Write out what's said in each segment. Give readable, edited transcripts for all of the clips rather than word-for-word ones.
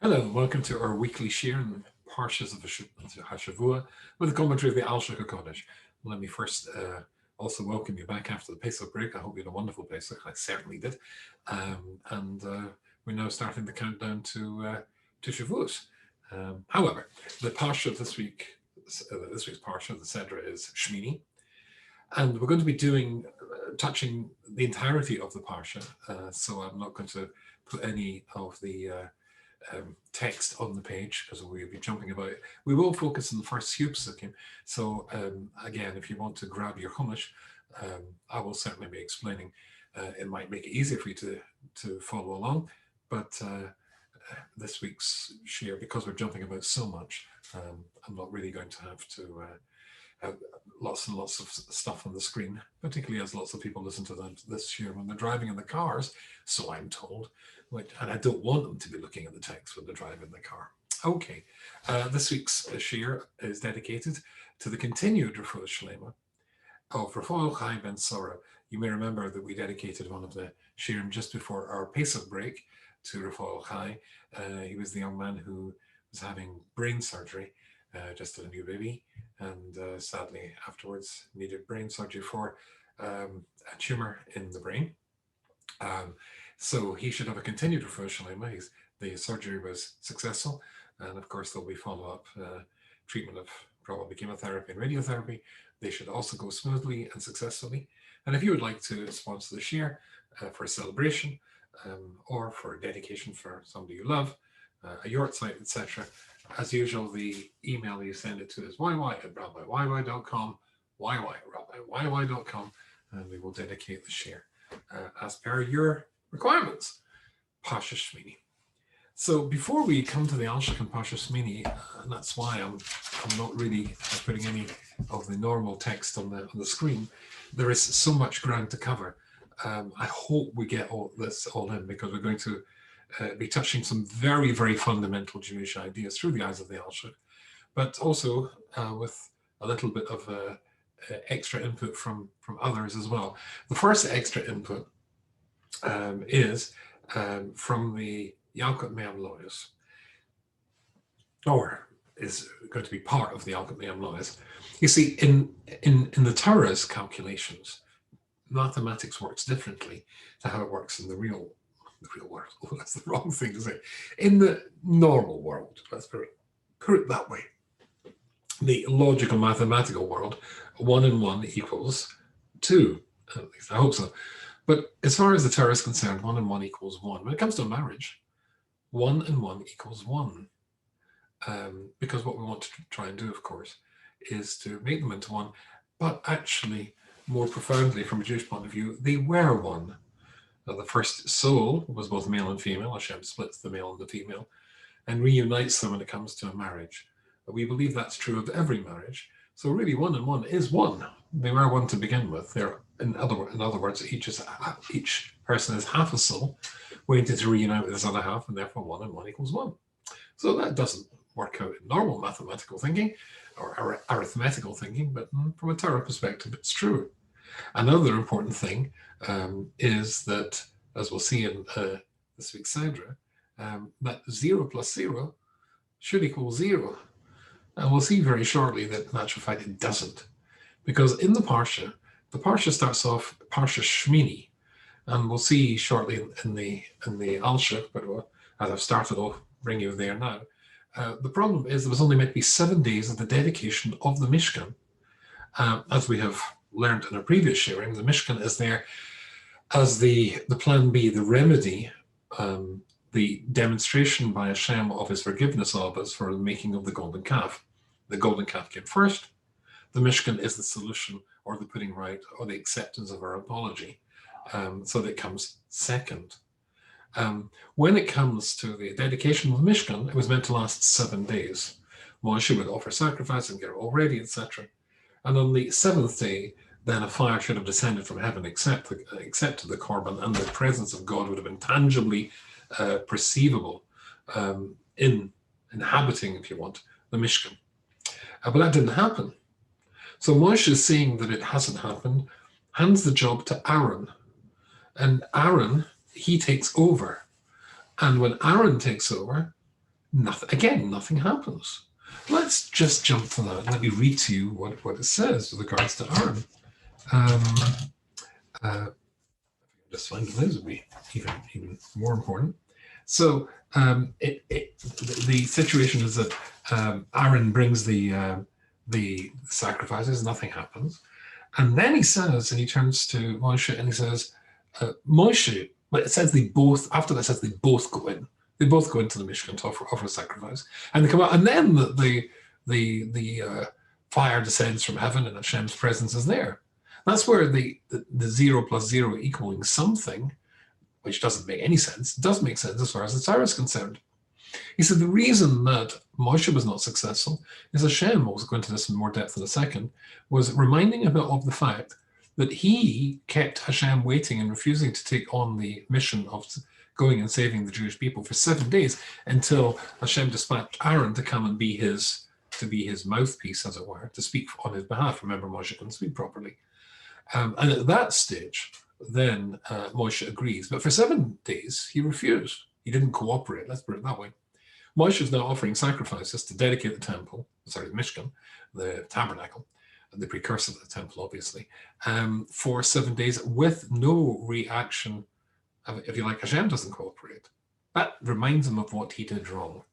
Hello, and welcome to our weekly Shiur in Parshas of Hashavua with a commentary of the Alshich. Let me first also welcome you back after the Pesach break. I hope you had a wonderful Pesach. I certainly did. And we're now starting the countdown to Shavuos. However, the Parsha this week's Parsha, the Sedra, is Shemini. And we're going to be touching the entirety of the Parsha. So I'm not going to put any of the text on the page because we'll be jumping about. We will focus on the first few Tzadikim. So again, if you want to grab your Chumash, I will certainly be explaining. It might make it easier for you to follow along, but this week's Shiur, because we're jumping about so much, I'm not really going to have to have lots and lots of stuff on the screen, particularly as lots of people listen to this Shiur when they're driving in the cars, so I'm told. And I don't want them to be looking at the text when they're driving the car. Okay, this week's Shiur is dedicated to the continued Refuah Shlema of Rafael Chai ben Sora. You may remember that we dedicated one of the Shiurim just before our Pesach break to Rafael Chai. He was the young man who was having brain surgery, just had a new baby, and sadly afterwards needed brain surgery for a tumor in the brain. So he should have a continued Refuah Shlema. The surgery was successful, and of course there'll be follow-up treatment of probably chemotherapy and radiotherapy. They should also go smoothly and successfully. And if you would like to sponsor the Shiur for a celebration or for a dedication for somebody you love, a yort site, etc., as usual, the email you send it to is yy@rabbiyyy.com, yy@rabbiyyy.com, and we will dedicate the Shiur as per your requirements. Parshas Shemini. So before we come to the Alshich and Parshas Shemini, and that's why I'm not really putting any of the normal text on the screen, there is so much ground to cover. I hope we get all in, because we're going to be touching some very, very fundamental Jewish ideas through the eyes of the Alshich, but also with a little bit of extra input from others as well. The first extra input is from the Yalkut Me'am Lois, or is going to be part of the Yalkut Me'am Lois. You see, in the Torah's calculations, mathematics works differently to how it works in the real world. Oh, that's the wrong thing to say. In the normal world, let's put it that way. The logical mathematical world, 1 and 1 equals 2. At least I hope so. But as far as the Torah is concerned, 1 and 1 equals 1. When it comes to marriage, 1 and 1 equals 1. Because what we want to try and do, of course, is to make them into 1. But actually, more profoundly, from a Jewish point of view, they were 1. Now, the first soul was both male and female. HaShem splits the male and the female and reunites them when it comes to a marriage. But we believe that's true of every marriage. So really, 1 and 1 is 1. They were 1 to begin with. They're in other words, each person is half a soul, waiting to reunite with his other half, and therefore 1 and 1 equals 1. So that doesn't work out in normal mathematical thinking or arithmetical thinking, but from a Torah perspective, it's true. Another important thing is that, as we'll see in this week's Sedra, that 0 plus 0 should equal 0. And we'll see very shortly that, in actual fact, it doesn't. Because in the Parsha starts off Parshas Shemini, and we'll see shortly in the Alshich, but as I've started off, bring you there now. The problem is there was only meant to be 7 days of the dedication of the Mishkan. As we have learned in our previous sharing, the Mishkan is there as the plan B, the remedy, the demonstration by HaShem of his forgiveness of us for the making of the golden calf. The golden calf came first. The Mishkan is the solution, or the putting right, or the acceptance of our apology. So that comes second. When it comes to the dedication of the Mishkan, it was meant to last 7 days. Moshe would offer sacrifice and get it all ready, etc. And on the 7th day, then a fire should have descended from heaven, accepted the korban, and the presence of God would have been tangibly perceivable in inhabiting, if you want, the Mishkan. But that didn't happen. So Moshe is seeing that it hasn't happened, hands the job to Aaron. And Aaron, he takes over. And when Aaron takes over, nothing happens. Let's just jump to that. Let me read to you what it says with regards to Aaron. Just find this would be even more important. So the situation is that Aaron brings the sacrifices, nothing happens, and then he says, and he turns to Moshe and he says, Moshe. But it says they both. After that, it says they both go in. They both go into the Mishkan to offer a sacrifice, and they come out, and then the fire descends from heaven, and Hashem's presence is there. That's where the 0 plus 0 equaling something, which doesn't make any sense, does make sense as far as the Torah is concerned. He said the reason that Moshe was not successful is Hashem, we'll go into this in more depth in a second, was reminding him of the fact that he kept Hashem waiting and refusing to take on the mission of going and saving the Jewish people for 7 days until Hashem dispatched Aaron to come and be his mouthpiece, as it were, to speak on his behalf. Remember, Moshe couldn't speak properly. And at that stage, then Moshe agrees. But for 7 days, he refused. He didn't cooperate, let's put it that way. Moshe is now offering sacrifices to dedicate the temple, the Mishkan, the tabernacle, the precursor to the temple, obviously, for 7 days with no reaction. If you like, Hashem doesn't cooperate. That reminds him of what he did wrong.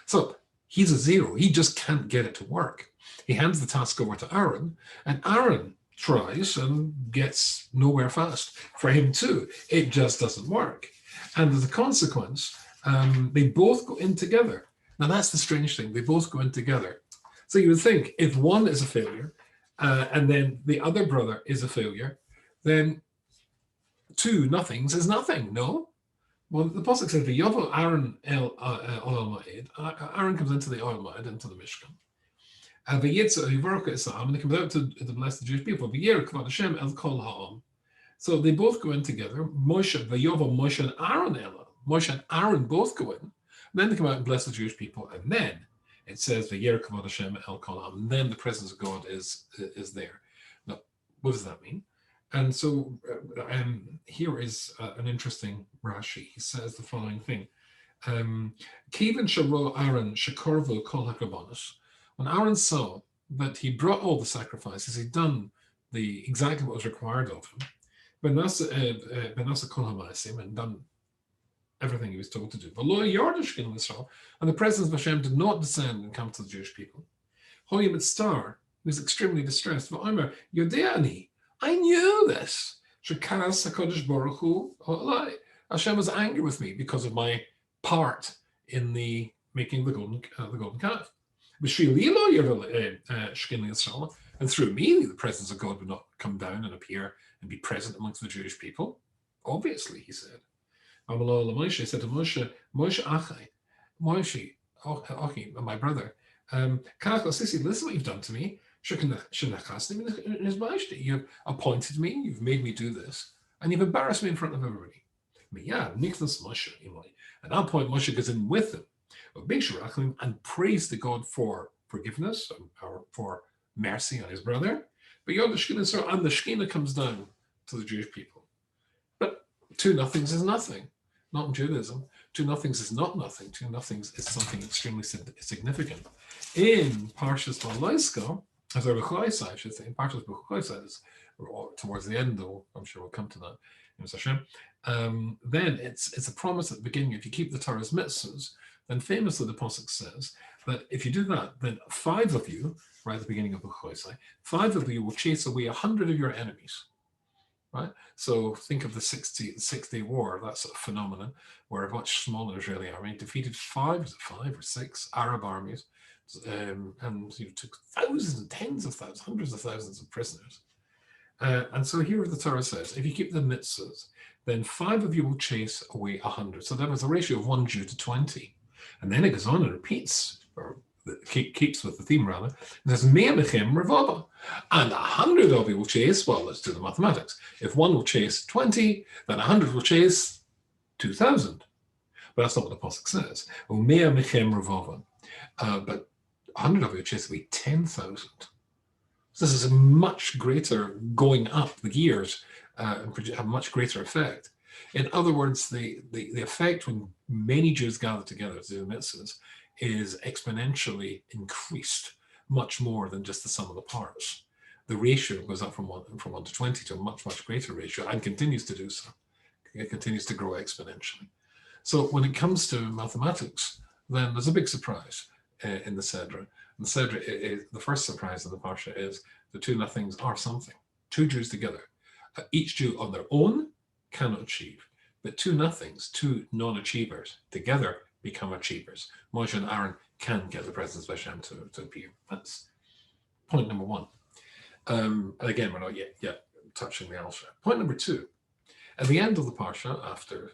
So he's a 0. He just can't get it to work. He hands the task over to Aaron, and Aaron tries and gets nowhere fast. For him too, it just doesn't work. And as a consequence, they both go in together. Now that's the strange thing. They both go in together. So you would think if one is a failure, and then the other brother is a failure, then 2 nothings is nothing, no? Well, the Pasuk says, "V'yovo Aaron el Oel Ma'ed." Aaron comes into the Oel Ma'ed, into the Mishkan. And he comes out to bless the Jewish people. HaShem el Kol Ha'am. So they both go in together. Moshe, V'yovo Moshe and Aaron Ela. Moshe and Aaron both go in. And then they come out and bless the Jewish people. And then it says, HaShem el Kol Ha'am. And then the presence of God is there. Now, what does that mean? And so here is an interesting Rashi. He says the following thing. Kevin sharo Aaron shekorvo kol hakarbonos. When Aaron saw that he brought all the sacrifices, he'd done exactly what was required of him, benasa kol hamaisim, and done everything he was told to do. But lo yardishkin Israel, and the presence of Hashem did not descend and come to the Jewish people. Hoyim star was extremely distressed. V'omer yodeani. I knew this. Hashem was angry with me because of my part in the making the golden calf. And through me, the presence of God would not come down and appear and be present amongst the Jewish people. Obviously, he said. Moshe said to Moshe, Moshe, my brother, listen what you've done to me. You've appointed me, you've made me do this, and you've embarrassed me in front of everybody. And I'll point Moshe goes in with him, and praise to God for forgiveness or for mercy on his brother. But and the Shekhinah comes down to the Jewish people. But 2 nothings is nothing. Not in Judaism. 2 nothings is not nothing. 2 nothings is something extremely significant. In Parshas Valoiska, as I should say, in Parshas B'chukoisai, towards the end, though, I'm sure we'll come to that, Hashem, then it's a promise at the beginning. If you keep the Torah's mitzvahs, then famously the Pasuk says that if you do that, then 5 of you, right at the beginning of B'chukoisai, 5 of you will chase away 100 of your enemies. Right? So think of the Six-Day War, that sort of phenomenon, where a much smaller Israeli army defeated 5 or 6 Arab armies, and took thousands and tens of thousands, hundreds of thousands of prisoners. And so here the Torah says, if you keep the mitzvahs, then 5 of you will chase away 100. So that was a ratio of 1 Jew to 20. And then it goes on and repeats, or keeps with the theme rather. It says, Me'amechem Revava. And 100 of you will chase, well, let's do the mathematics. If 1 will chase 20, then 100 will chase 2,000. But that's not what the Pasuk says. Me'amechem Revava. But 100 of you chase away 10,000. So this is a much greater going up the gears and have a much greater effect. In other words, the effect when many Jews gather together to do mitzvahs is exponentially increased, much more than just the sum of the parts. The ratio goes up from 1 to 20 to a much, much greater ratio, and continues to do so. It continues to grow exponentially. So when it comes to mathematics, then there's a big surprise in the Sedra. And the Sedra, the first surprise in the Parsha is the two nothings are something. Two Jews together. Each Jew on their own cannot achieve, but two nothings, two non-achievers together become achievers. Moshe and Aaron can get the presence of HaShem to appear. That's point number one. And again, we're not yet touching the Alshich. Point number two, at the end of the Parsha, after,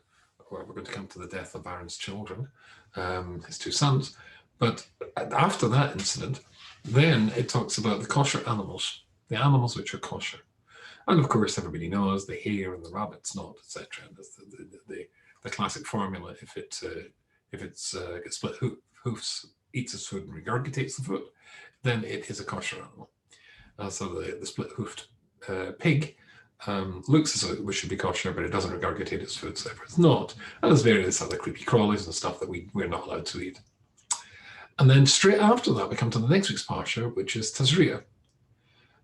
well, we're going to come to the death of Aaron's children, his two sons, but after that incident, then it talks about the kosher animals, the animals which are kosher. And of course, everybody knows the hare and the rabbit's not, etc. That's the classic formula. If it's split hoofs, eats its food and regurgitates the food, then it is a kosher animal. So the split-hoofed pig looks as though it should be kosher, but it doesn't regurgitate its food, so it's not. And there's various other creepy crawlies and stuff that we're not allowed to eat. And then straight after that, we come to the next week's Parsha, which is Tazria.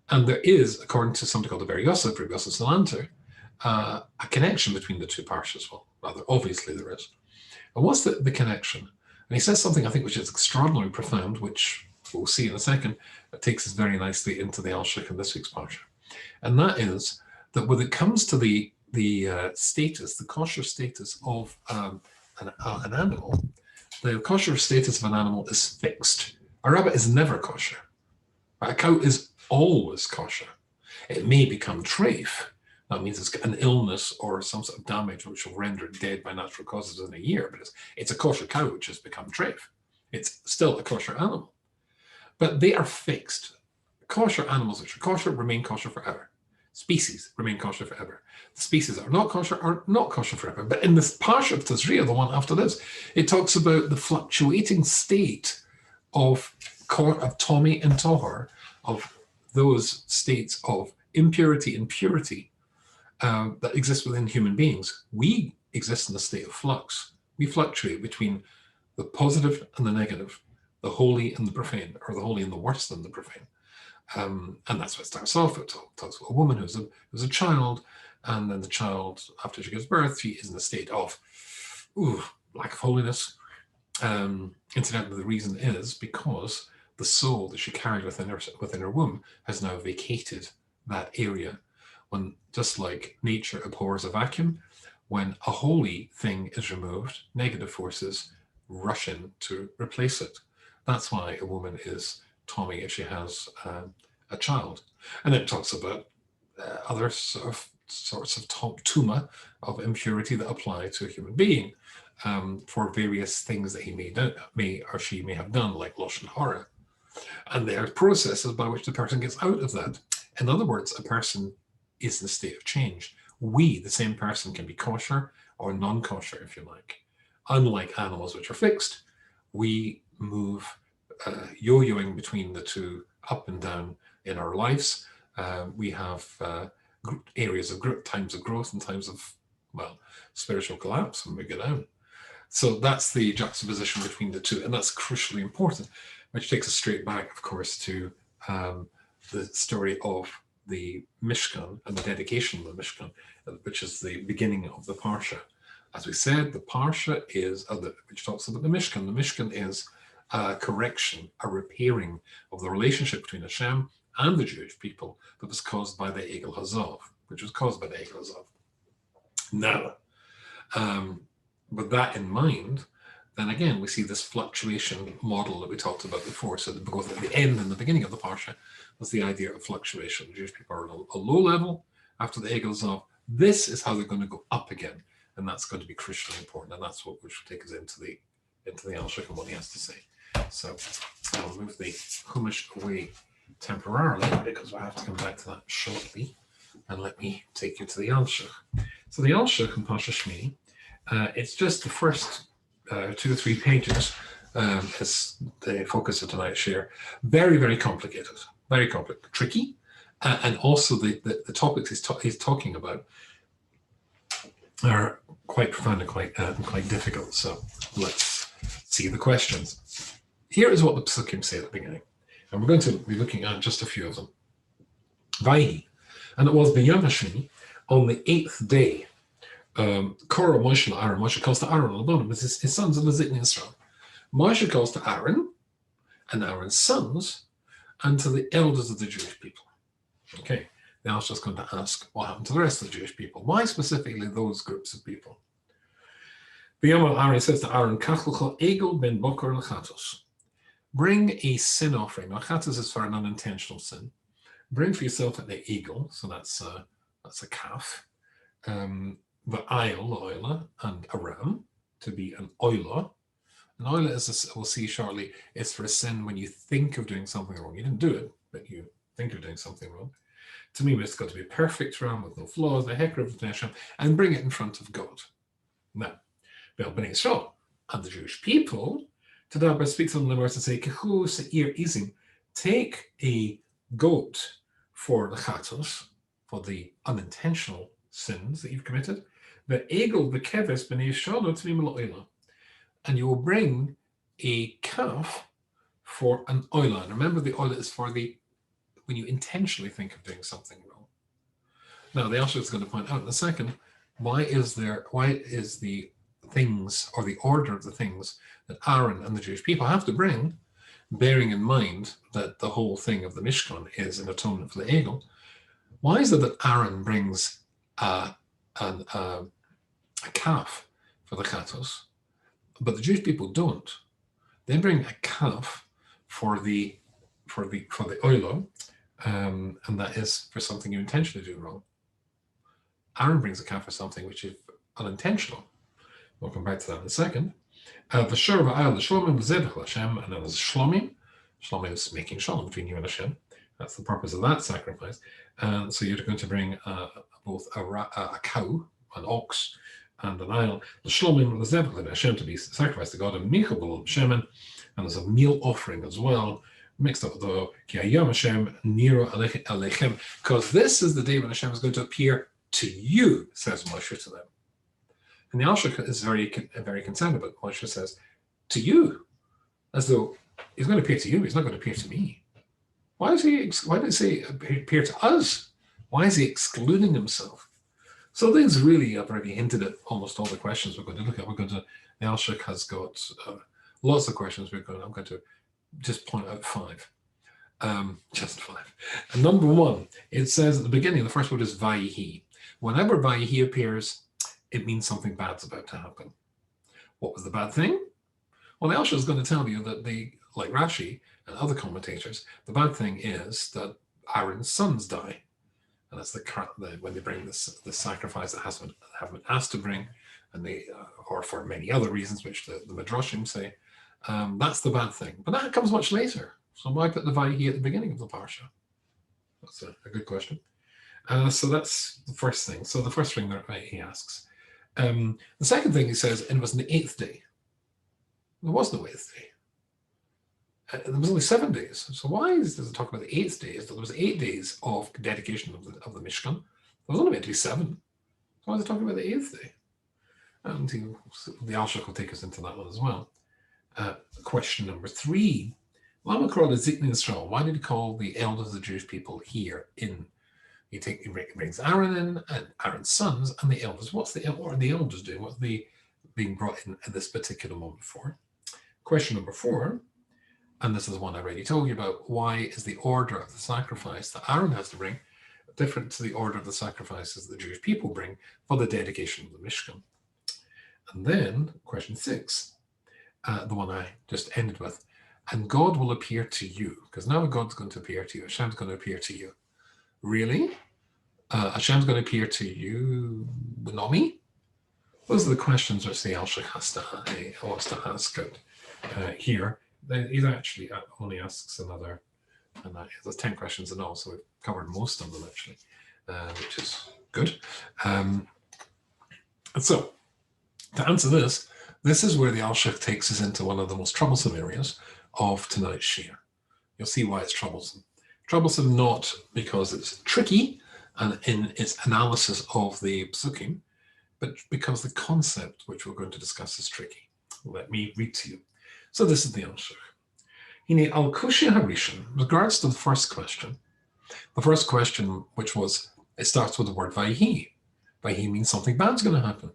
And there is, according to something called the Ber Yosef, Salanter, a connection between the two Parshas. Well, rather obviously there is. And what's the connection? And he says something, I think, which is extraordinarily profound, which we'll see in a second. It takes us very nicely into the Alshich in this week's Parsha. And that is that when it comes to the status, the kosher status of an animal, the kosher status of an animal is fixed. A rabbit is never kosher. A cow is always kosher. It may become treif. That means it's got an illness or some sort of damage which will render it dead by natural causes in a year, but it's a kosher cow which has become treif. It's still a kosher animal. But they are fixed. Kosher animals which are kosher remain kosher forever. Species remain kosher forever. The species that are not kosher forever. But in this Parsha of Tazria, the one after this, it talks about the fluctuating state of Tommy and Tohar, of those states of impurity and purity that exist within human beings. We exist in a state of flux. We fluctuate between the positive and the negative, the holy and the profane, or the holy and the worse than the profane. And that's what it starts off. It talks about a woman who's a child, and then the child, after she gives birth, she is in a state of lack of holiness. Incidentally, the reason is because the soul that she carried within her womb has now vacated that area. When, just like nature abhors a vacuum, when a holy thing is removed, negative forces rush in to replace it. That's why a woman is Tommy if she has a child. And then it talks about other sorts of tuma, of impurity that apply to a human being for various things that he may or she may have done, like lashon hara. And there are processes by which the person gets out of that. In other words, a person is in a state of change. We, the same person, can be kosher or non-kosher, if you like. Unlike animals which are fixed, we move yo-yoing between the two, up and down in our lives. We have areas of times of growth and times of, well, spiritual collapse when we go down. So that's the juxtaposition between the two, and that's crucially important, which takes us straight back, of course, to the story of the Mishkan and the dedication of the Mishkan, which is the beginning of the Parsha. As we said, the Parsha is, which talks about the Mishkan. The Mishkan is a correction, a repairing of the relationship between HaShem and the Jewish people that was caused by the Egel Hazav, which was caused by the Egel Hazav. Now, with that in mind, then again, we see this fluctuation model that we talked about before. So both at the end and the beginning of the Parsha was the idea of fluctuation. The Jewish people are at a low level after the Egel Hazav. This is how they're going to go up again. And that's going to be crucially important. And that's what which will take us into the Alshich and what he has to say. So I'll move the Chumash away temporarily because we'll have to come back to that shortly. And let me take you to the Alshich. So the Alshich in Parshas Shemini, it's just the first 2 or 3 pages as the focus of tonight's share. Very, very complicated, tricky. And also the topics he's talking about are quite profound and quite difficult. So let's see the questions. Here is what the Psukim say at the beginning. And we're going to be looking at just a few of them. Vayhi. And it was B'yom Shemini, on the 8th day. Korah Moshe Aaron. Moshe calls to Aaron, Labonim, his sons of the Tzadikim Israel. Moshe calls to Aaron and Aaron's sons and to the elders of the Jewish people. Okay, now I was just going to ask what happened to the rest of the Jewish people. Why specifically those groups of people? B'yom Aaron says to Aaron, Kachluchal Egel ben Bokor l'chatos. Bring a sin offering. Now, chatos is for an unintentional sin. Bring for yourself an eagle, so that's a calf, the oila, and a ram to be an oila. An oila is, we'll see shortly, is for a sin when you think of doing something wrong. You didn't do it, but you think you're doing something wrong. To me, it's got to be a perfect ram with no flaws, the heker of the HaShem, and bring it in front of God. Now, Bnei Israel and the Jewish people, to that speaks on the verse and say, Kechu se'ir izim, take a goat for the chatos, for the unintentional sins that you've committed, the egel the keves b'nei shalo t'mim lo'ila, and you will bring a calf for an oila. And remember, the oila is for when you intentionally think of doing something wrong. Now, the Alshich is going to point out in a second, why is the things, or the order of the things that Aaron and the Jewish people have to bring, bearing in mind that the whole thing of the Mishkan is an atonement for the Egel. Why is it that Aaron brings a calf for the chatos, but the Jewish people don't? They bring a calf for the oilo, and that is for something you intentionally do wrong. Aaron brings a calf for something which is unintentional. We'll come back to that in a second. The Shiur v'ayil the Shlomim v'zebach l'Hashem, and then there's Shlomim. Shlomim is making shalom between you and Hashem. That's the purpose of that sacrifice. And so you're going to bring both a cow, an ox, and an ayil. The Shlomim v'zebach l'Hashem to be sacrificed to God, and Michabel Shemin, and there's a meal offering as well, mixed up with the Ki hayom Hashem niro alechem, because this is the day when Hashem is going to appear to you, says Moshe to them. And the Alshich is very concerned about what Moshe says, to you, as though he's going to appear to you, he's not going to appear to me. Why does he say appear to us? Why is he excluding himself? So things really I've already hinted at almost all the questions we're going to look at. The Alshich has got lots of questions. I'm going to just point out 5. Just 5. And number 1, it says at the beginning, the first word is Vayihi. Whenever Vayihi appears, it means something bad's about to happen. What was the bad thing? Well, the Alshich is going to tell you that like Rashi and other commentators, the bad thing is that Aaron's sons die. And that's when they bring the sacrifice that haven't been asked to bring, and or for many other reasons, which the Midrashim say, that's the bad thing. But that comes much later. So why put the Vayihi at the beginning of the Parsha? That's a good question. So that's the first thing. So the first thing that he asks. The second thing he says, it was on the 8th day. There was no 8th day. There was only 7 days. So why does it talk about the 8th day? There was 8 days of dedication of the Mishkan. There was only meant to be 7. So why is it talking about the 8th day? And the Alshich will take us into that one as well. Question number 3. Why did he call the elders of the Jewish people here in? He brings Aaron in and Aaron's sons and the elders. What are the elders doing? What's they being brought in at this particular moment for? Question number 4, and this is one I already told you about. Why is the order of the sacrifice that Aaron has to bring different to the order of the sacrifices the Jewish people bring for the dedication of the Mishkan? And then question 6, the one I just ended with. And God will appear to you, because now God's going to appear to you. Hashem's going to appear to you. Really? Hashem's going to appear to you, Nomi? Those are the questions which the Alshich wants to ask out here. He actually only asks another, and there's 10 questions in all, so we've covered most of them actually, which is good. So, to answer this is where the Alshich takes us into one of the most troublesome areas of tonight's Shiur. You'll see why it's troublesome. Troublesome not because it's tricky and in its analysis of the Psukim, but because the concept which we're going to discuss is tricky. Let me read to you. So this is the Alshich. Hine al Kosher Harishon, regards to the first question, which was, it starts with the word Vayhi. Vayhi means something bad's going to happen.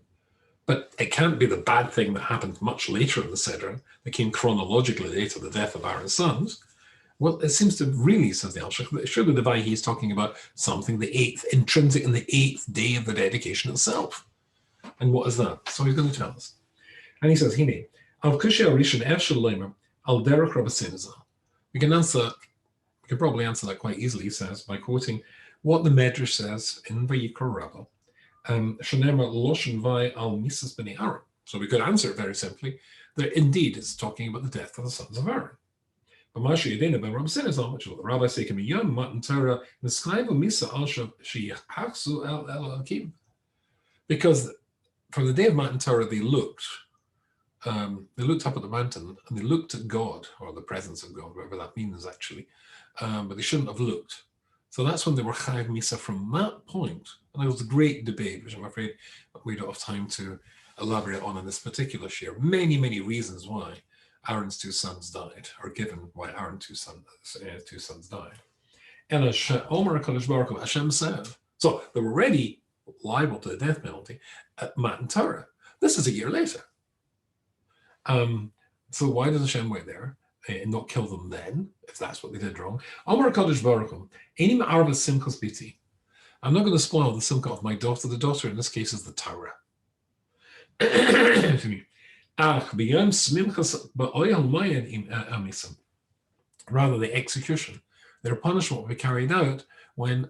But it can't be the bad thing that happened much later in the Seder, that came chronologically later, the death of Aaron's sons. Well, it seems to really, says the Alshich, that surely the Vayhi is talking about something intrinsic in the 8th day of the dedication itself. And what is that? So he's going to tell us. And he says, Hine, al Kushi Arishan Eshel Leimer, al Derech Rabbasinza. We can probably answer that quite easily, he says, by quoting what the Medrash says in Vayikra Rabbah. Shanema Loshen Vai al Misas B'nei Aaron. So we could answer it very simply that indeed it's talking about the death of the sons of Aaron. But Moshe Yedena ben Rabbasinza, which is what the rabbi say can be young, Matan Torah, Neskraivu Misa al Sheyachsu el Elokim. Because for the day of Matan Torah, they looked up at the mountain and they looked at God, or the presence of God, whatever that means actually, but they shouldn't have looked. So that's when they were Chayav Misa from that point. And there was a great debate, which I'm afraid we don't have time to elaborate on in this particular shiur. Many, many reasons why Aaron's 2 sons died, or given why Aaron's 2 sons died. And as Omer HaKadosh Baruch Hu, Hashem said, so they were already liable to the death penalty at Matan Torah. This is a year later. So why does Hashem wait there and not kill them then, if that's what they did wrong? Omer HaKadosh Baruch Hu, Eini Ma'arvas Simchas Biti. I'm not going to spoil the simcha of my daughter. The daughter in this case is the Torah. Rather, the execution. Their punishment will be carried out when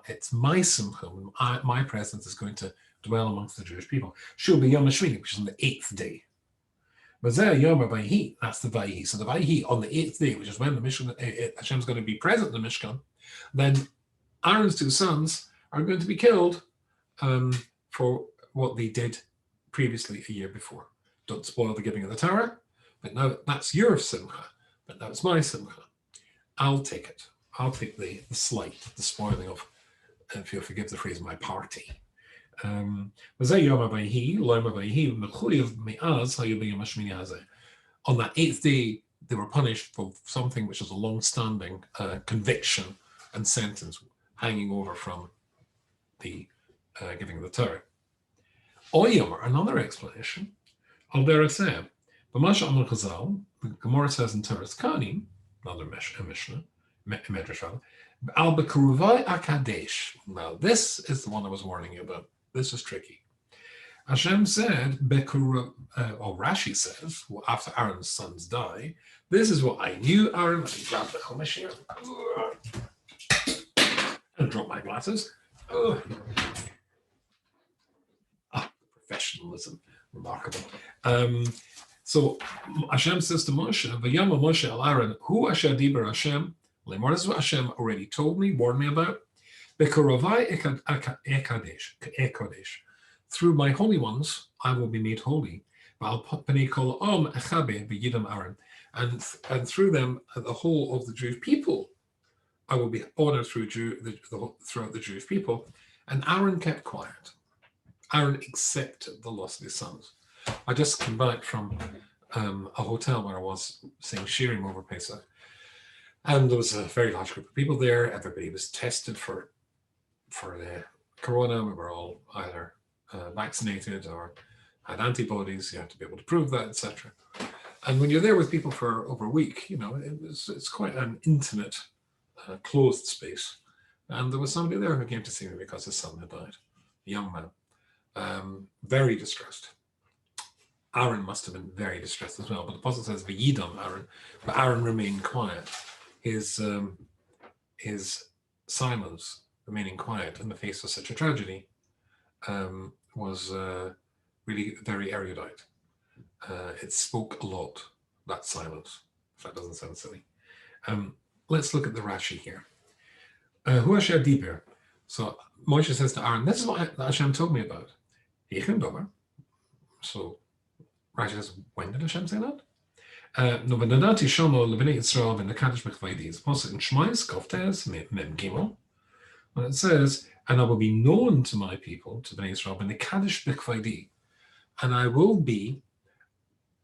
it's my simcha, when my presence is going to dwell amongst the Jewish people. Shiur b'yom Shemini, which is on the 8th day. But Yom Vayhi, that's the Vayhi. So the Vayhi on the 8th day, which is when the Mishkan, Hashem's going to be present in the Mishkan, then Aaron's 2 sons are going to be killed for what they did previously a year before. Don't spoil the giving of the Torah, but now that's your simcha, but now it's my simcha. I'll take it. I'll take the spoiling of, if you'll forgive the phrase, my party. On that 8th day, they were punished for something which was a long-standing conviction and sentence hanging over from the giving of the Torah. Oyomer, another explanation. Al Derech Seh, B'Masha Amar Chazal, the Gemara says in Torah's Kanim, another Mishnah, Medrash rather, Al B'Keruvai Akadesh. Now this is the one I was warning you about. This is tricky. Hashem said, or Rashi says, well, after Aaron's sons die, this is what I knew, Aaron. Let me grab the Chumash here. And drop my glasses. Professionalism, remarkable. So Hashem says to Moshe, V'yama Moshe al Aaron, Hu asher diber Hashem, Lemor, this is what Hashem already told me, warned me about. B'Kerovai Ekadesh. Through my holy ones, I will be made holy. And through them, the whole of the Jewish people, I will be honored throughout the Jewish people. And Aaron kept quiet. Aaron accepted the loss of his sons. I just came back from a hotel where I was saying shearing over Pesach. And there was a very large group of people there. Everybody was tested for the corona. We were all either vaccinated or had antibodies. You have to be able to prove that, etc. And when you're there with people for over a week, it's quite an intimate, closed space. And there was somebody there who came to see me because his son had died, a young man, very distressed. Aaron must have been very distressed as well. But the apostle says, "V'yidam Aaron," but Aaron remained quiet. His silence, remaining quiet in the face of such a tragedy, was really very erudite. It spoke a lot, that silence, if that doesn't sound silly. Let's look at the Rashi here. Hu asher diber. So Moshe says to Aaron, this is what Hashem told me about. So Rashi says, when did Hashem say that? No, but Nadati Shomo Levini Yisrael in the Kaddish B'Chvaydi. It's posted in Shmais Koftes Mem Gimel. And it says, and I will be known to my people, to Bnei Yisrael, in the Kaddish B'Chvaydi, and I will be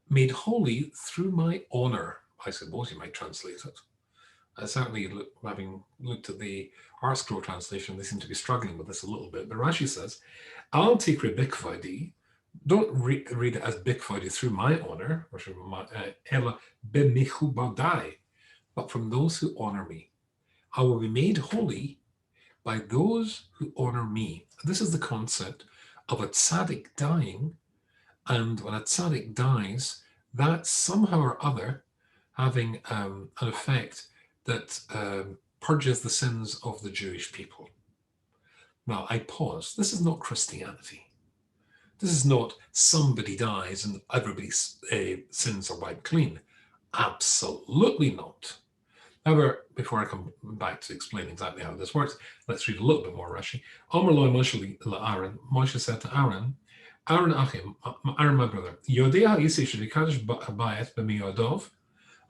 made holy through my honor. I suppose you might translate it. Certainly, having looked at the Art Scroll translation, they seem to be struggling with this a little bit. But Rashi says, Al tikre bikvadi, don't read it as bikvadi through my honor, or ela b'michubadai, but from those who honor me. I will be made holy by those who honor me. This is the concept of a tzaddik dying, and when a tzaddik dies, that's somehow or other having an effect that purges the sins of the Jewish people. Now, I pause. This is not Christianity. This is not somebody dies and everybody's sins are wiped clean. Absolutely not. However, before I come back to explain exactly how this works, let's read a little bit more Rashi. Amar lo Moshe la'Aaron. Moshe said to Aaron, Aaron Achim, Aaron my brother, Yodei ha'isi shevikadosh bayet b'miyodov.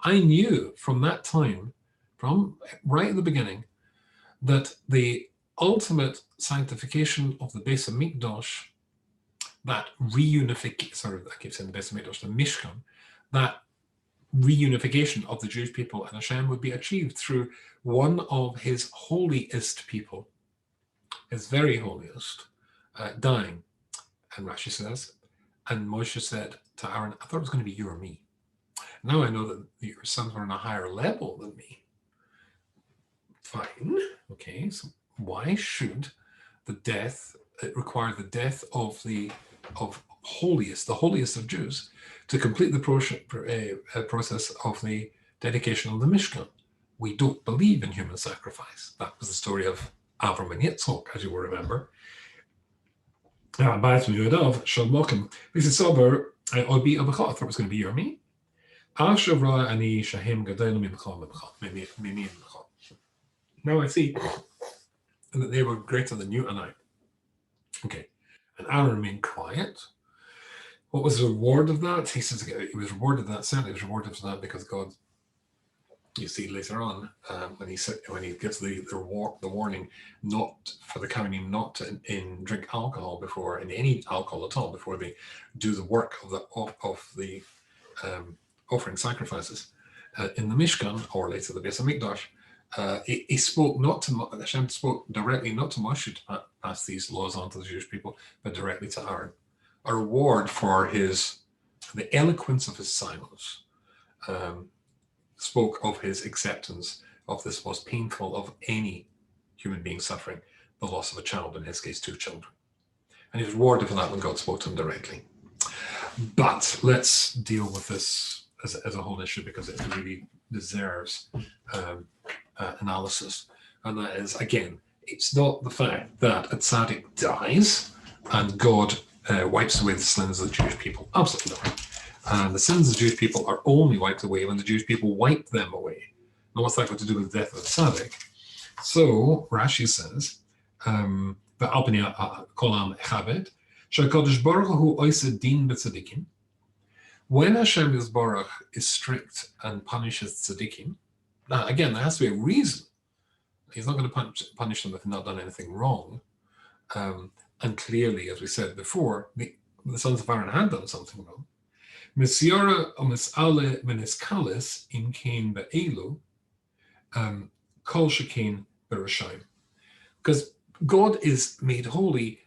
I knew from that time, from right at the beginning, that the ultimate sanctification of the Beis Hamikdash, that reunification, sorry, I keep saying the Beis Hamikdash, the Mishkan, that reunification of the Jewish people and HaShem would be achieved through one of his holiest people, his very holiest, dying. And Rashi says, and Moshe said to Aaron, I thought it was going to be you or me. Now I know that your sons were on a higher level than me. Fine. Okay, so why should it require the death of the holiest of Jews to complete the process of the dedication of the Mishkan? We don't believe in human sacrifice. That was the story of Avram and Yitzchak, as you will remember. He said, Sober, I'll be of a thought. I thought it was going to be you or me. Now I see that they were greater than you and I. Okay. And Aaron remained quiet. What was the reward of that? He says he was rewarded that. Certainly, he was rewarded for that because God. You see later on when he gives the warning not for the Kohanim not to drink alcohol before, in any alcohol at all, before they do the work of the offering sacrifices in the Mishkan, or later the Beis Hamikdash. He spoke not to Hashem spoke directly not to Moshe to pass these laws on to the Jewish people, but directly to Aaron. A reward for the eloquence of his silence. Spoke of his acceptance of this most painful of any human being suffering, the loss of a child, in his case, 2 children. And he was rewarded for that when God spoke to him directly. But let's deal with this as a whole issue, because it really deserves analysis. And that is, again, it's not the fact that a tzaddik dies and God wipes away the sins of the Jewish people. Absolutely not. And the sins of the Jewish people are only wiped away when the Jewish people wipe them away. Now, what's that got to do with the death of the tzaddik? So Rashi says, when Hashem is strict and punishes tzadikim, now again, there has to be a reason. He's not going to punish them if they've not done anything wrong. And clearly, as we said before, the sons of Aaron had done something wrong. Mesiora omisale meniskalis in kain be'elu kol shekain berashayim. Because God is made holy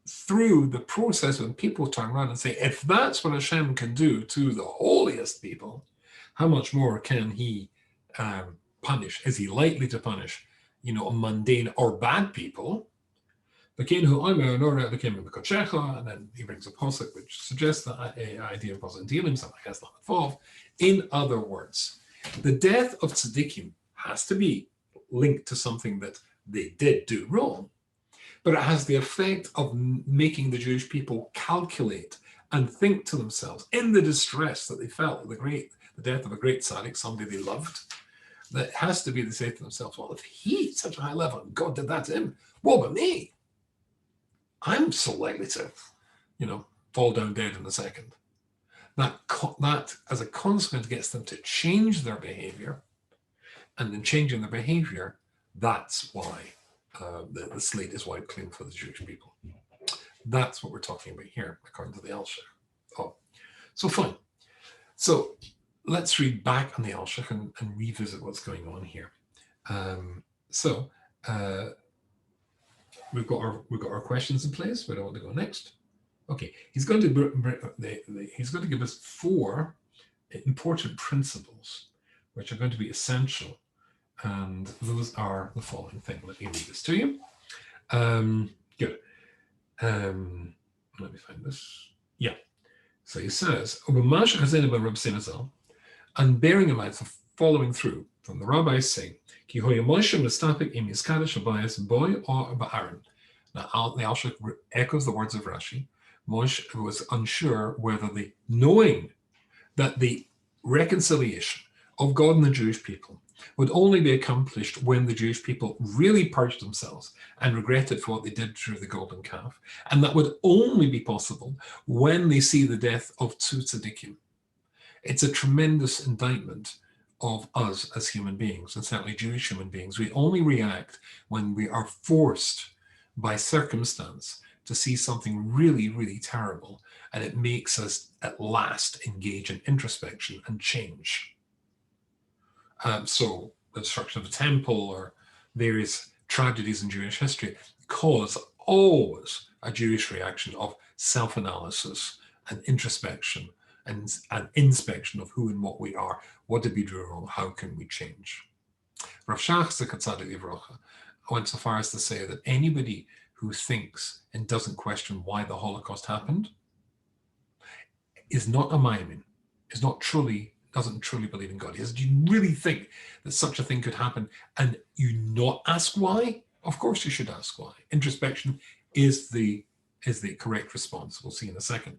through the process when people turn around and say, if that's what Hashem can do to the holiest people, how much more can he punish? Is he likely to punish, mundane or bad people? And then he brings a posuk which suggests that idea of positive dealing, something that's not involved. In other words, the death of tzaddikim has to be linked to something that they did do wrong, but it has the effect of making the Jewish people calculate and think to themselves, in the distress that they felt at the death of a great tzaddik, somebody they loved, that has to be, they say to themselves, well, if he's such a high level and God did that to him, what about me? I'm so likely to, fall down dead in a second. That, as a consequence, gets them to change their behavior. And in changing their behavior, that's why the slate is wiped clean for the Jewish people. That's what we're talking about here, according to the Alshich. Oh, so fine. So let's read back on the Alshich and revisit what's going on here. We've got our questions in place. Where do I want to go next? Okay, he's going to give us 4 important principles, which are going to be essential, and those are the following thing. Let me read this to you. Good. Let me find this. Yeah. So he says, and bearing in mind, so following through from the rabbis saying, Ki hoya Moshe mistapik im yiskadish abayas boy or ba'aron. Now, the Alshich echoes the words of Rashi. Moshe was unsure whether knowing that the reconciliation of God and the Jewish people would only be accomplished when the Jewish people really purged themselves and regretted for what they did through the golden calf. And that would only be possible when they see the death of 2 tzadikim. It's a tremendous indictment of us as human beings, and certainly Jewish human beings. We only react when we are forced by circumstance to see something really, really terrible, and it makes us at last engage in introspection and change. So the destruction of the temple or various tragedies in Jewish history cause always a Jewish reaction of self-analysis and introspection and inspection of who and what we are. What did we do wrong? How can we change? Rav Shach Tzaddik Livrocha went so far as to say that anybody who thinks and doesn't question why the Holocaust happened is not a Maimon, doesn't truly believe in God. He says, do you really think that such a thing could happen and you not ask why? Of course you should ask why. Introspection is the correct response. We'll see in a second.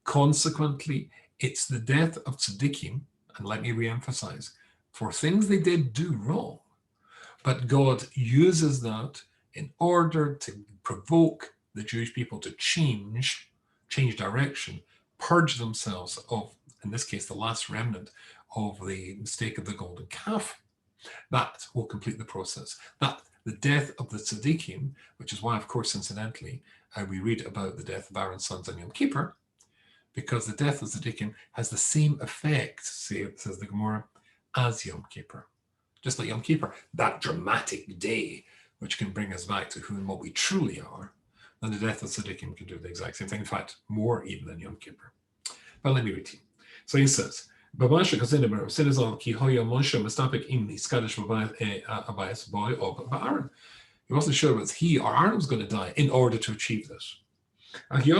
Consequently, it's the death of tzadikim, and let me re-emphasize, for things they did do wrong. But God uses that in order to provoke the Jewish people to change direction, purge themselves of, in this case, the last remnant of the mistake of the golden calf. That will complete the process. That the death of the tzadikim, which is why, of course, incidentally, we read about the death of Aaron's sons on Yom Kippur, because the death of tzadikim has the same effect, says the Gemara, as Yom Kippur. Just like Yom Kippur, that dramatic day, which can bring us back to who and what we truly are, then the death of tzadikim can do the exact same thing. In fact, more even than Yom Kippur. But let me read to you. So he says, he wasn't sure whether he or Aaron was going to die in order to achieve this. But he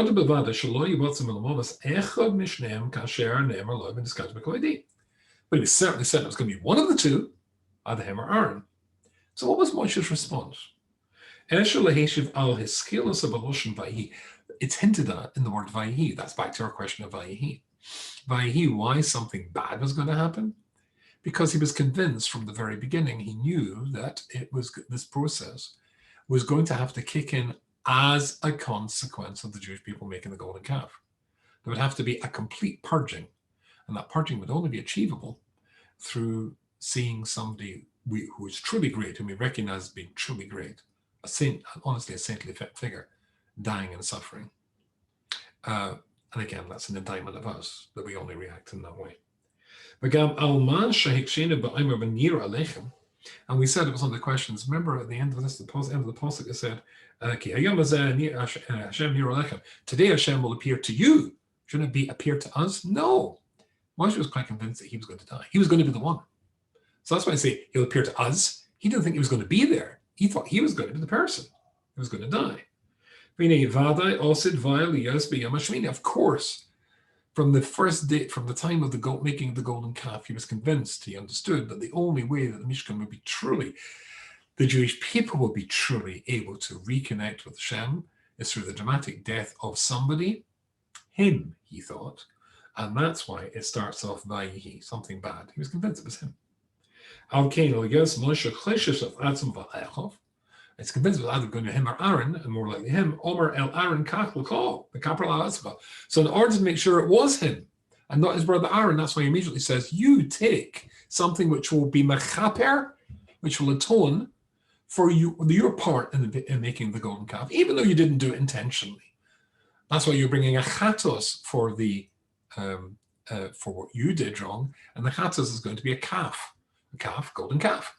was certainly said it was going to be one of the two, either him or Aaron. So what was Moshe's response? It's hinted at in the word Vayihi. That's back to our question of Vayihi. Vayihi, why something bad was going to happen? Because he was convinced from the very beginning, he knew that this process was going to have to kick in as a consequence of the Jewish people making the golden calf. There would have to be a complete purging, and that purging would only be achievable through seeing somebody who is truly great, whom we recognize as being truly great, a saint, honestly a saintly figure, dying and suffering. And again, that's an indictment of us, that we only react in that way. And we said it was on the questions. Remember at the end of this, the end of the pasuk, it said, today Hashem will appear to you. Shouldn't it appear to us? No. Moshe was quite convinced that he was going to die. He was going to be the one. So that's why I say he'll appear to us. He didn't think he was going to be there. He thought he was going to be the person who was going to die. Of course, from the first day, from the time of the making the golden calf, he was convinced, he understood that the only way that the Mishkan would be truly, the Jewish people would be truly able to reconnect with Hashem is through the dramatic death of somebody, him, he thought. And that's why it starts off Vayihi, something bad. He was convinced it was him. It's convinced it was either going to him or Aaron, and more likely him, Omer el Aaron kach l'kol, the capital Al-Asba. So in order to make sure it was him, and not his brother Aaron, that's why he immediately says, you take something which will be mechaper, which will atone for your part in making the golden calf, even though you didn't do it intentionally. That's why you're bringing a chatos for the for what you did wrong, and the chatas is going to be a golden calf.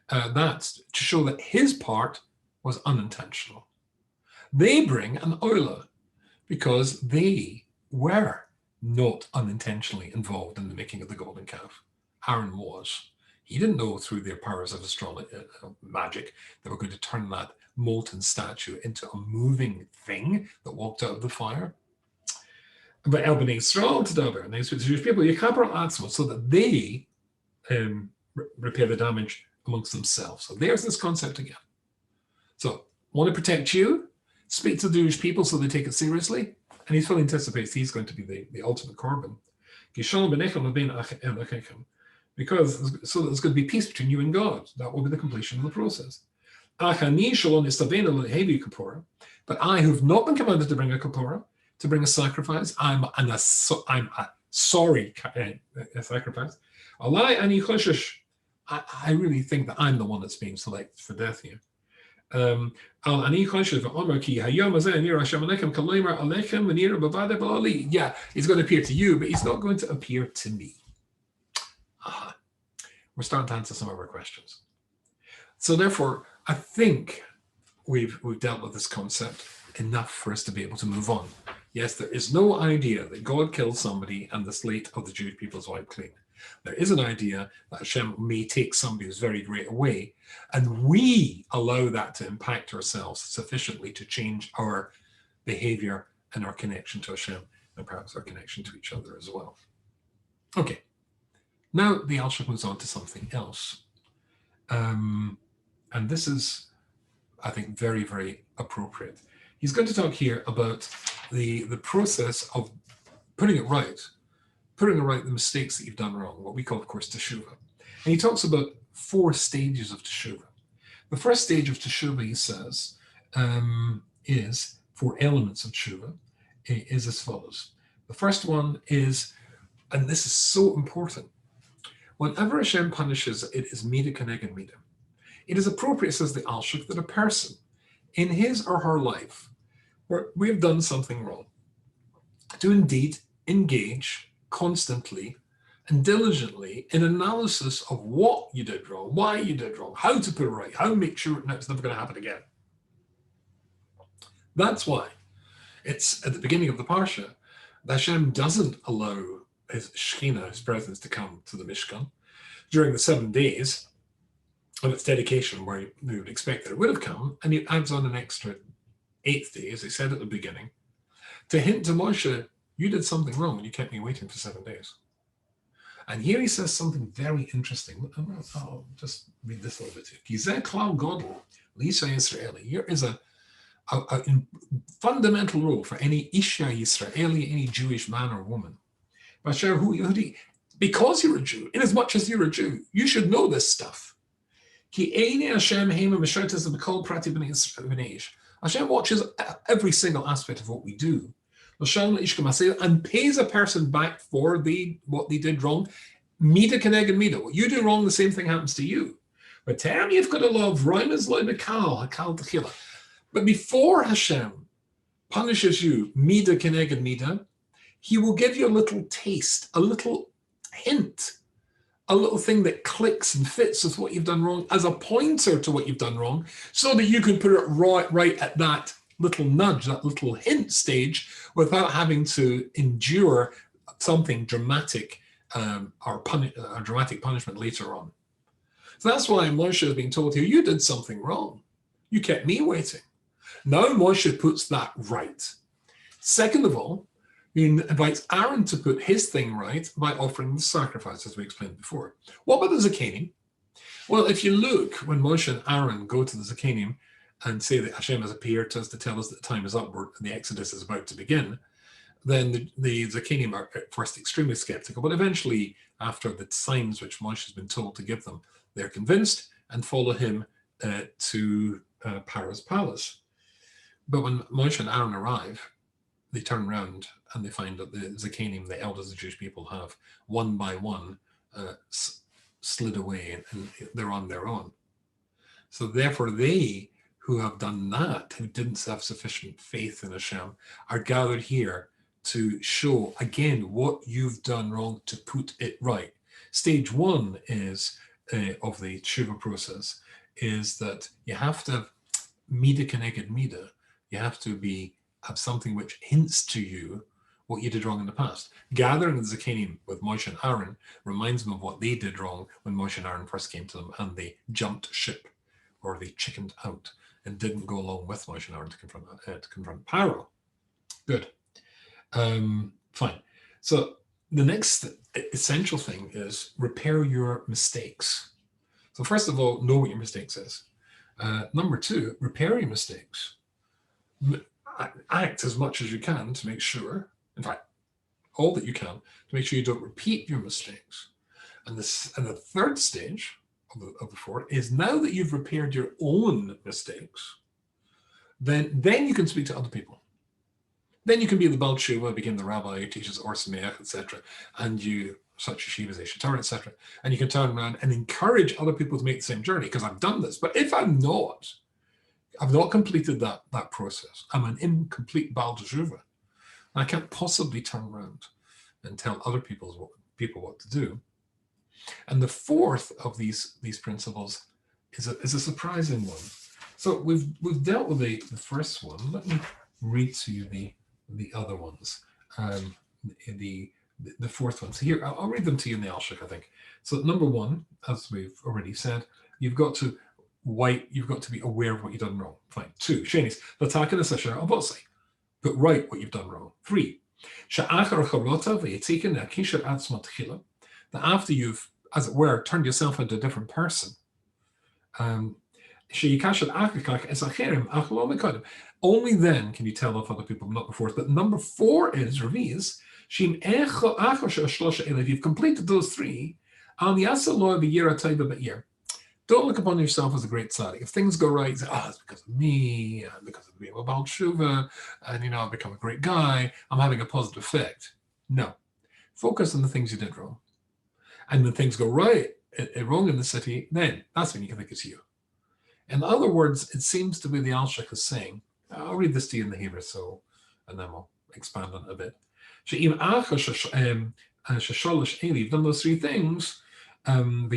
That's to show that his part was unintentional. They bring an oila because they were not unintentionally involved in the making of the golden calf. Aaron was. He didn't know through their powers of magic they were going to turn that molten statue into a moving thing that walked out of the fire. But El Bnei Yisrael to Daber, and the Jewish people, Yikaper Atzmo, so that they repair the damage amongst themselves. So there's this concept again. So, want to protect you? Speak to the Jewish people so they take it seriously. And he fully anticipates he's going to be the ultimate korban. Because so that there's going to be peace between you and God. That will be the completion of the process. But I who've not been commanded to bring a kapora, to bring a sacrifice, I'm a sorry sacrifice. I really think that I'm the one that's being selected for death here. Yeah, he's going to appear to you, but he's not going to appear to me. We're starting to answer some of our questions. So therefore, I think we've dealt with this concept enough for us to be able to move on. Yes, there is no idea that God killed somebody and the slate of the Jewish people is wiped clean. There is an idea that Hashem may take somebody who's very great away, and we allow that to impact ourselves sufficiently to change our behavior and our connection to Hashem, and perhaps our connection to each other as well. Okay, now the Alshich moves on to something else. And this is, I think, very, very appropriate. He's going to talk here about the process of putting right the mistakes that you've done wrong, what we call, of course, teshuvah. And he talks about 4 stages of teshuvah. The first stage of teshuvah, he says, is 4 elements of teshuvah, is as follows. The first one is, and this is so important, whenever Hashem punishes, it is mida keneged mida. It is appropriate, says the Alshich, that a person in his or her life where we have done something wrong, to indeed engage constantly and diligently in analysis of what you did wrong, why you did wrong, how to put it right, how to make sure it's never going to happen again. That's why it's at the beginning of the Parsha that Hashem doesn't allow his Shekhinah, his presence, to come to the Mishkan during the 7 days of its dedication, where we would expect that it would have come, and he adds on an extra 8th day, as he said at the beginning, to hint to Moshe, you did something wrong and you kept me waiting for 7 days. And here he says something very interesting. I'll just read this a little bit to you. Here is a fundamental rule for any Isha Yisraeli, any Jewish man or woman. Because you're a Jew, in as much as you're a Jew, you should know this stuff. Hashem watches every single aspect of what we do, and pays a person back for what they did wrong. Mida keneged mida. What you do wrong, the same thing happens to you. But Tam, you've got to love hakal. But before Hashem punishes you, mida keneged mida, he will give you a little taste, a little hint, a little thing that clicks and fits with what you've done wrong as a pointer to what you've done wrong, so that you can put it right at that little nudge, that little hint stage, without having to endure something dramatic or dramatic punishment later on. So that's why Moshe is being told here, you did something wrong. You kept me waiting. Now Moshe puts that right. Second of all, he invites Aaron to put his thing right by offering the sacrifice, as we explained before. What about the Zakanim? Well, if you look, when Moshe and Aaron go to the Zakanim and say that Hashem has appeared to us to tell us that the time is upward and the Exodus is about to begin, then the Zakanim are at first extremely skeptical, but eventually, after the signs which Moshe has been told to give them, they're convinced and follow him to Pharaoh's palace. But when Moshe and Aaron arrive, they turn around and they find that the Zakanim, the elders of the Jewish people, have one by one slid away and they're on their own. So therefore they who have done that, who didn't have sufficient faith in Hashem, are gathered here to show again what you've done wrong to put it right. Stage one is of the tshuva process is that you have to have mida keneged mida. You have to have something which hints to you what you did wrong in the past. Gathering the Tzadikim with Moshe and Aaron reminds them of what they did wrong when Moshe and Aaron first came to them and they jumped ship, or they chickened out and didn't go along with Moshe and Aaron to confront Paro. Good. Fine. So the next essential thing is repair your mistakes. So first of all, know what your mistakes is. Number two, repair your mistakes. Act as much as you can to make sure, in fact, all that you can to make sure you don't repeat your mistakes. And the third stage of the four is, now that you've repaired your own mistakes, then you can speak to other people. Then you can be the Baal Tshuva, become the rabbi who teaches Or Sameach, etc., and you such yeshivas, Eshetar, etc., and you can turn around and encourage other people to make the same journey, because I've done this. But if I've not completed that process, I'm an incomplete Baal Tshuva. I can't possibly turn around and tell other people what to do. And the fourth of these principles is a surprising one. So we've dealt with the first one. Let me read to you the other ones. The fourth one. So here, I'll read them to you in the Alshich, I think. So number one, as we've already said, you've got to be aware of what you've done wrong. Fine. Two, Shenis, but write what you've done wrong. Three, that after you've, as it were, turned yourself into a different person, only then can you tell off other people, not before. But number four is reviz. If you've completed those three, don't look upon yourself as a great tzaddik. If things go right, say, it's because of me, and because of being a Baal Tshuva, and I've become a great guy, I'm having a positive effect. No. Focus on the things you did wrong. And when things go right, wrong in the city, then that's when you can think it's you. In other words, it seems to be the Alshich is saying, I'll read this to you in the Hebrew, and then we'll expand on it a bit. You've done those three things, and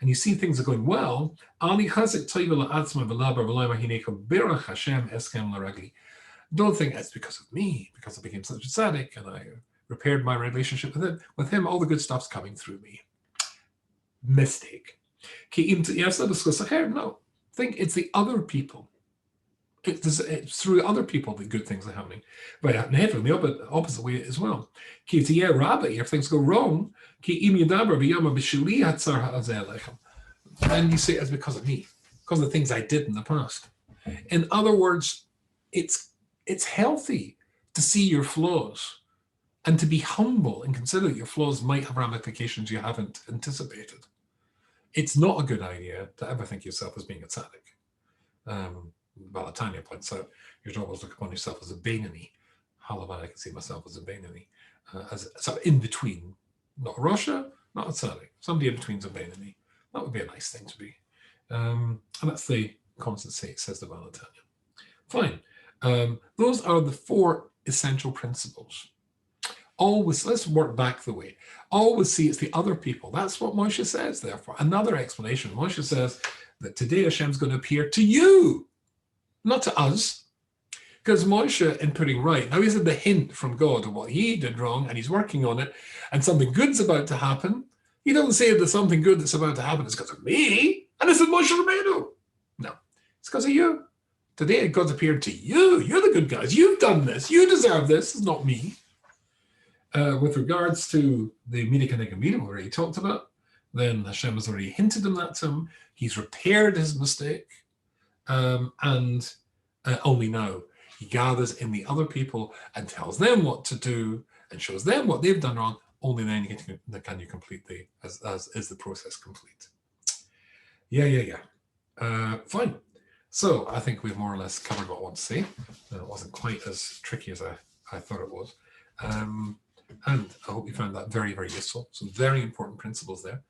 you see things are going well. Don't think it's because of me, because I became such a tzaddik and I repaired my relationship with him. With him, all the good stuff's coming through me. Mistake. No, think it's the other people. It's through other people that good things are happening. But in the opposite way as well. If things go wrong, then you say it's because of me, because of the things I did in the past. In other words, it's healthy to see your flaws and to be humble and consider that your flaws might have ramifications you haven't anticipated. It's not a good idea to ever think yourself as being a tzaddik. Balatanya points out, you should always look upon yourself as a Beinani. Halavan, I can see myself as a Beinani, as sort of in between, not Russia, not a tzaddik. Somebody in between's a Beinani. That would be a nice thing to be. And that's the constant state, says the Balatanya. Fine. Those are the four essential principles. Always, let's work back the way. Always see it's the other people. That's what Moshe says, therefore. Another explanation. Moshe says that today Hashem's going to appear to you, not to us. Because Moshe, in putting right, now he's had the hint from God of what he did wrong, and he's working on it, and something good's about to happen. He doesn't say that something good that's about to happen is because of me, and this is Moshe Rabbeinu. No, it's because of you. Today God's appeared to you. You're the good guys. You've done this. You deserve this. It's not me. With regards to the Mida Keneged Mida we already talked about, then Hashem has already hinted him that to him. He's repaired his mistake, and only now he gathers in the other people and tells them what to do and shows them what they've done wrong. Only then can you complete as is the process complete. Yeah. Fine. So I think we've more or less covered what I want to say. It wasn't quite as tricky as I thought it was. And I hope you found that very, very useful. Some very important principles there.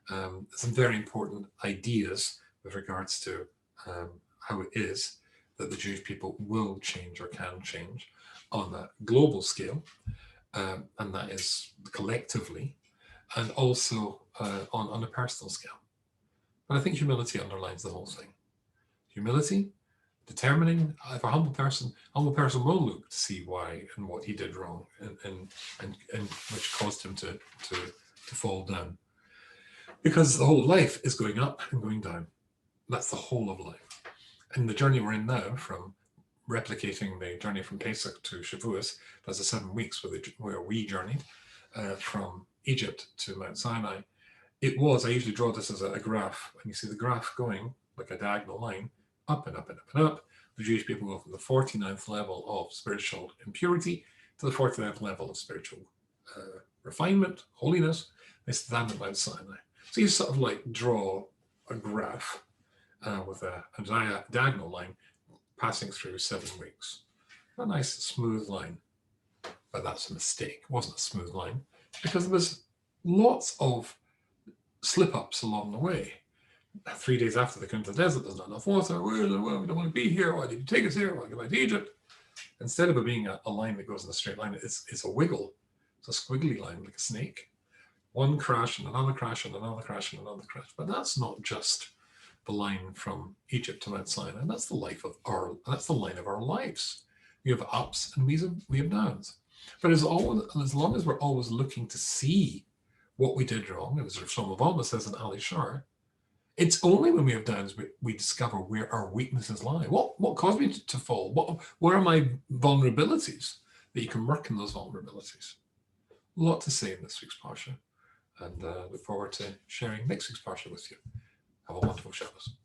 Some very important ideas with regards to how it is that the Jewish people will change or can change. on a global scale, and that is collectively, and also on a personal scale. But I think humility underlines the whole thing. Humility, determining if a humble person will look to see why and what he did wrong, and which caused him to fall down. Because the whole life is going up and going down. That's the whole of life. And the journey we're in now, from replicating the journey from Pesach to Shavuos, that's the 7 weeks where we journeyed from Egypt to Mount Sinai. It was, I usually draw this as a graph, and you see the graph going like a diagonal line, up and up and up and up. The Jewish people go from the 49th level of spiritual impurity to the 49th level of spiritual refinement, holiness. They stand at Mount Sinai. So you sort of like draw a graph with a diagonal line passing through 7 weeks. A nice smooth line. But that's a mistake. It wasn't a smooth line because there was lots of slip-ups along the way. 3 days after they come to the desert, there's not enough water. We don't want to be here. Why did you take us here? Why go back to Egypt? Instead of it being a line that goes in a straight line, it's a wiggle. It's a squiggly line like a snake. One crash and another crash and another crash and another crash. But that's not just the line from Egypt to Mount Sinai. That's the line of our lives. We have ups and we have downs. But as long as we're always looking to see what we did wrong, as Shlomo Valma says in Alshich, it's only when we have downs we discover where our weaknesses lie. What caused me to fall? What are my vulnerabilities? That you can work in those vulnerabilities. A lot to say in this week's Parsha, and look forward to sharing next week's Parsha with you. Have a wonderful Shabbos.